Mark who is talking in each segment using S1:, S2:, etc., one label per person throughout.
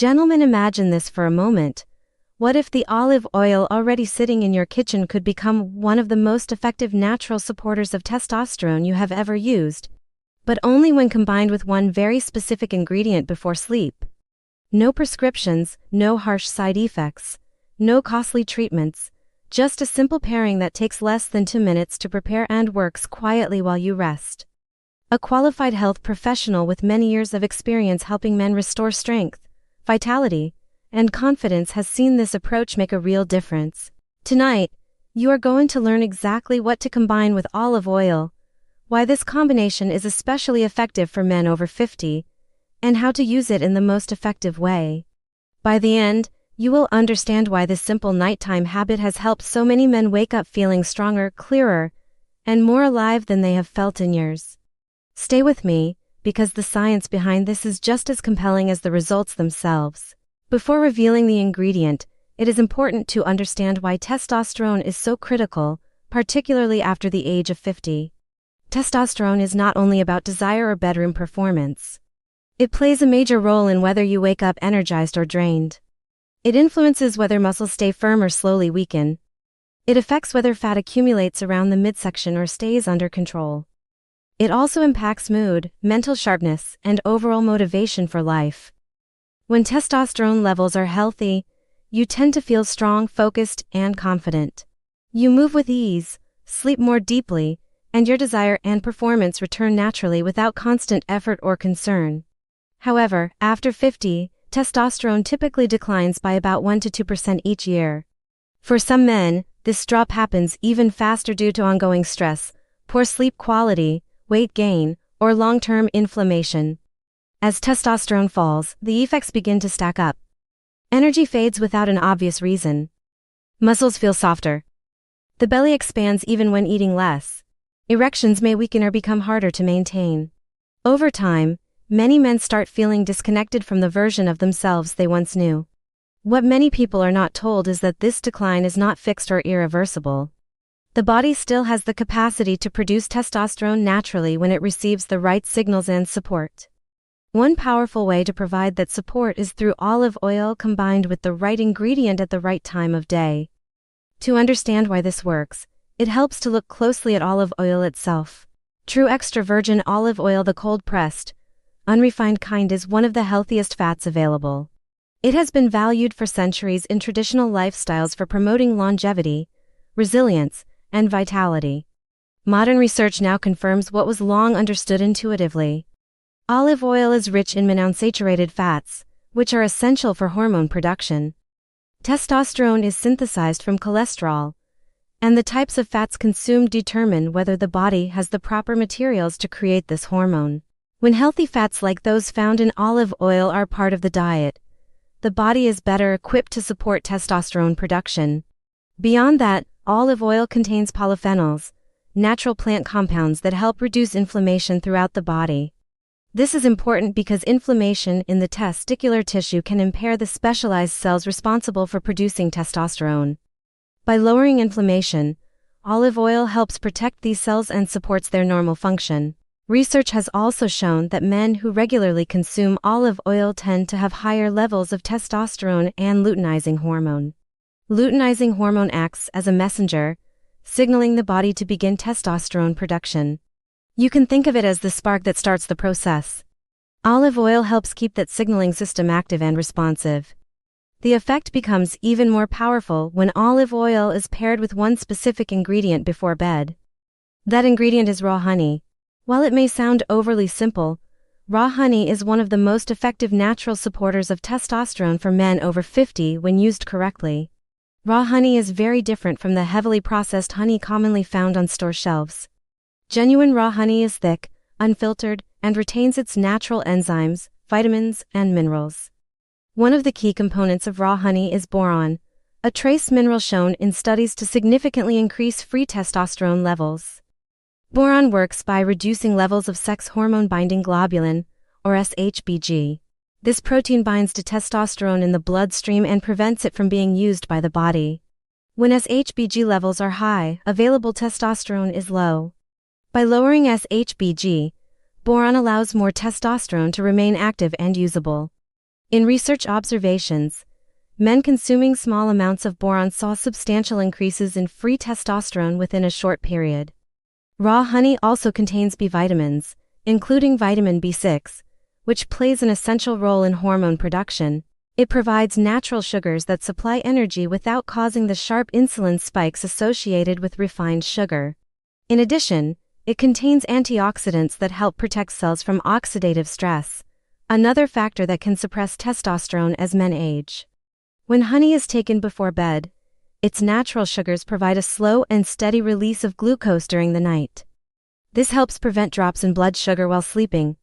S1: Gentlemen, imagine this for a moment. What if the olive oil already sitting in your kitchen could become one of the most effective natural supporters of testosterone you have ever used, but only when combined with one very specific ingredient before sleep? No prescriptions, no harsh side effects, no costly treatments, just a simple pairing that takes less than 2 minutes to prepare and works quietly while you rest. A qualified health professional with many years of experience helping men restore strength, vitality, and confidence has seen this approach make a real difference. Tonight, you are going to learn exactly what to combine with olive oil, why this combination is especially effective for men over 50, and how to use it in the most effective way. By the end, you will understand why this simple nighttime habit has helped so many men wake up feeling stronger, clearer, and more alive than they have felt in years. Stay with me, because the science behind this is just as compelling as the results themselves. Before revealing the ingredient, it is important to understand why testosterone is so critical, particularly after the age of 50. Testosterone is not only about desire or bedroom performance. It plays a major role in whether you wake up energized or drained. It influences whether muscles stay firm or slowly weaken. It affects whether fat accumulates around the midsection or stays under control. It also impacts mood, mental sharpness, and overall motivation for life. When testosterone levels are healthy, you tend to feel strong, focused, and confident. You move with ease, sleep more deeply, and your desire and performance return naturally without constant effort or concern. However, after 50, testosterone typically declines by about 1 to 2% each year. For some men, this drop happens even faster due to ongoing stress, poor sleep quality, weight gain, or long-term inflammation. As testosterone falls, the effects begin to stack up. Energy fades without an obvious reason. Muscles feel softer. The belly expands even when eating less. Erections may weaken or become harder to maintain. Over time, many men start feeling disconnected from the version of themselves they once knew. What many people are not told is that this decline is not fixed or irreversible. The body still has the capacity to produce testosterone naturally when it receives the right signals and support. One powerful way to provide that support is through olive oil combined with the right ingredient at the right time of day. To understand why this works, it helps to look closely at olive oil itself. True extra virgin olive oil, the cold-pressed, unrefined kind, is one of the healthiest fats available. It has been valued for centuries in traditional lifestyles for promoting longevity, resilience, and vitality. Modern research now confirms what was long understood intuitively. Olive oil is rich in monounsaturated fats, which are essential for hormone production. Testosterone is synthesized from cholesterol, and the types of fats consumed determine whether the body has the proper materials to create this hormone. When healthy fats like those found in olive oil are part of the diet, the body is better equipped to support testosterone production. Beyond that, olive oil contains polyphenols, natural plant compounds that help reduce inflammation throughout the body. This is important because inflammation in the testicular tissue can impair the specialized cells responsible for producing testosterone. By lowering inflammation, olive oil helps protect these cells and supports their normal function. Research has also shown that men who regularly consume olive oil tend to have higher levels of testosterone and luteinizing hormone. Luteinizing hormone acts as a messenger, signaling the body to begin testosterone production. You can think of it as the spark that starts the process. Olive oil helps keep that signaling system active and responsive. The effect becomes even more powerful when olive oil is paired with one specific ingredient before bed. That ingredient is raw honey. While it may sound overly simple, raw honey is one of the most effective natural supporters of testosterone for men over 50 when used correctly. Raw honey is very different from the heavily processed honey commonly found on store shelves. Genuine raw honey is thick, unfiltered, and retains its natural enzymes, vitamins, and minerals. One of the key components of raw honey is boron, a trace mineral shown in studies to significantly increase free testosterone levels. Boron works by reducing levels of sex hormone-binding globulin, or SHBG. This protein binds to testosterone in the bloodstream and prevents it from being used by the body. When SHBG levels are high, available testosterone is low. By lowering SHBG, boron allows more testosterone to remain active and usable. In research observations, men consuming small amounts of boron saw substantial increases in free testosterone within a short period. Raw honey also contains B vitamins, including vitamin B6, which plays an essential role in hormone production. It provides natural sugars that supply energy without causing the sharp insulin spikes associated with refined sugar. In addition, it contains antioxidants that help protect cells from oxidative stress, another factor that can suppress testosterone as men age. When honey is taken before bed, its natural sugars provide a slow and steady release of glucose during the night. This helps prevent drops in blood sugar while sleeping.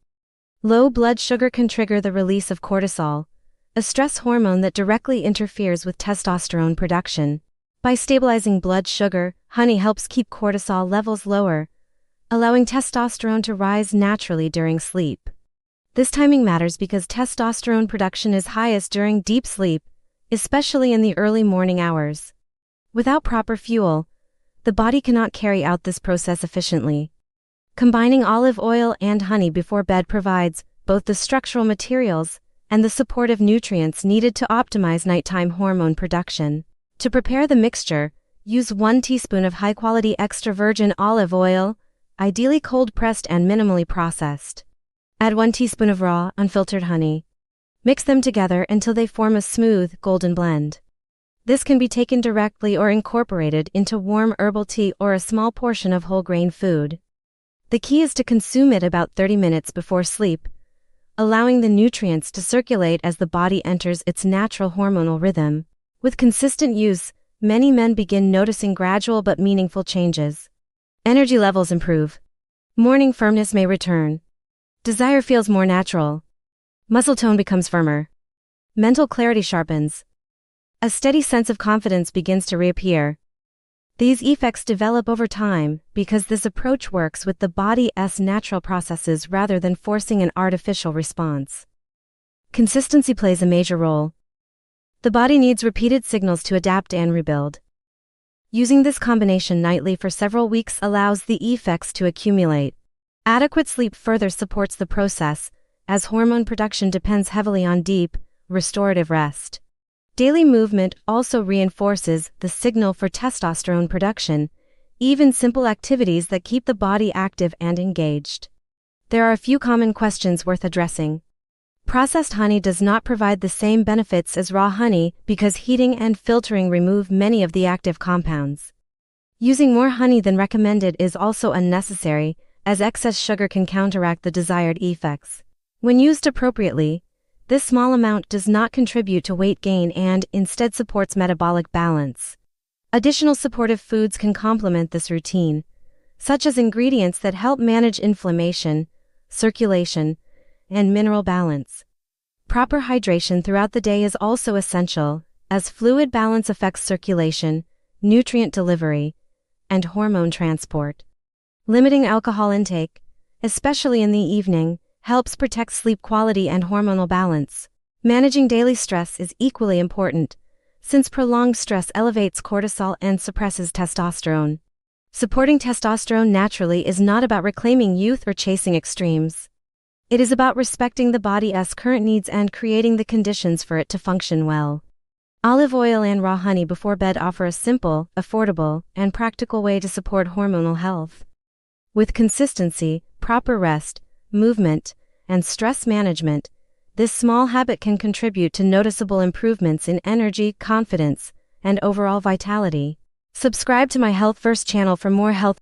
S1: Low blood sugar can trigger the release of cortisol, a stress hormone that directly interferes with testosterone production. By stabilizing blood sugar, honey helps keep cortisol levels lower, allowing testosterone to rise naturally during sleep. This timing matters because testosterone production is highest during deep sleep, especially in the early morning hours. Without proper fuel, the body cannot carry out this process efficiently. Combining olive oil and honey before bed provides both the structural materials and the supportive nutrients needed to optimize nighttime hormone production. To prepare the mixture, use 1 teaspoon of high-quality extra virgin olive oil, ideally cold-pressed and minimally processed. Add 1 teaspoon of raw, unfiltered honey. Mix them together until they form a smooth, golden blend. This can be taken directly or incorporated into warm herbal tea or a small portion of whole grain food. The key is to consume it about 30 minutes before sleep, allowing the nutrients to circulate as the body enters its natural hormonal rhythm. With consistent use, many men begin noticing gradual but meaningful changes. Energy levels improve. Morning firmness may return. Desire feels more natural. Muscle tone becomes firmer. Mental clarity sharpens. A steady sense of confidence begins to reappear. These effects develop over time because this approach works with the body's natural processes rather than forcing an artificial response. Consistency plays a major role. The body needs repeated signals to adapt and rebuild. Using this combination nightly for several weeks allows the effects to accumulate. Adequate sleep further supports the process, as hormone production depends heavily on deep, restorative rest. Daily movement also reinforces the signal for testosterone production, even simple activities that keep the body active and engaged. There are a few common questions worth addressing. Processed honey does not provide the same benefits as raw honey because heating and filtering remove many of the active compounds. Using more honey than recommended is also unnecessary, as excess sugar can counteract the desired effects. When used appropriately, this small amount does not contribute to weight gain and instead supports metabolic balance. Additional supportive foods can complement this routine, such as ingredients that help manage inflammation, circulation, and mineral balance. Proper hydration throughout the day is also essential, as fluid balance affects circulation, nutrient delivery, and hormone transport. Limiting alcohol intake, especially in the evening, helps protect sleep quality and hormonal balance. Managing daily stress is equally important, since prolonged stress elevates cortisol and suppresses testosterone. Supporting testosterone naturally is not about reclaiming youth or chasing extremes. It is about respecting the body's current needs and creating the conditions for it to function well. Olive oil and raw honey before bed offer a simple, affordable, and practical way to support hormonal health. With consistency, proper rest, movement, and stress management, this small habit can contribute to noticeable improvements in energy, confidence, and overall vitality. Subscribe to my Health First channel for more health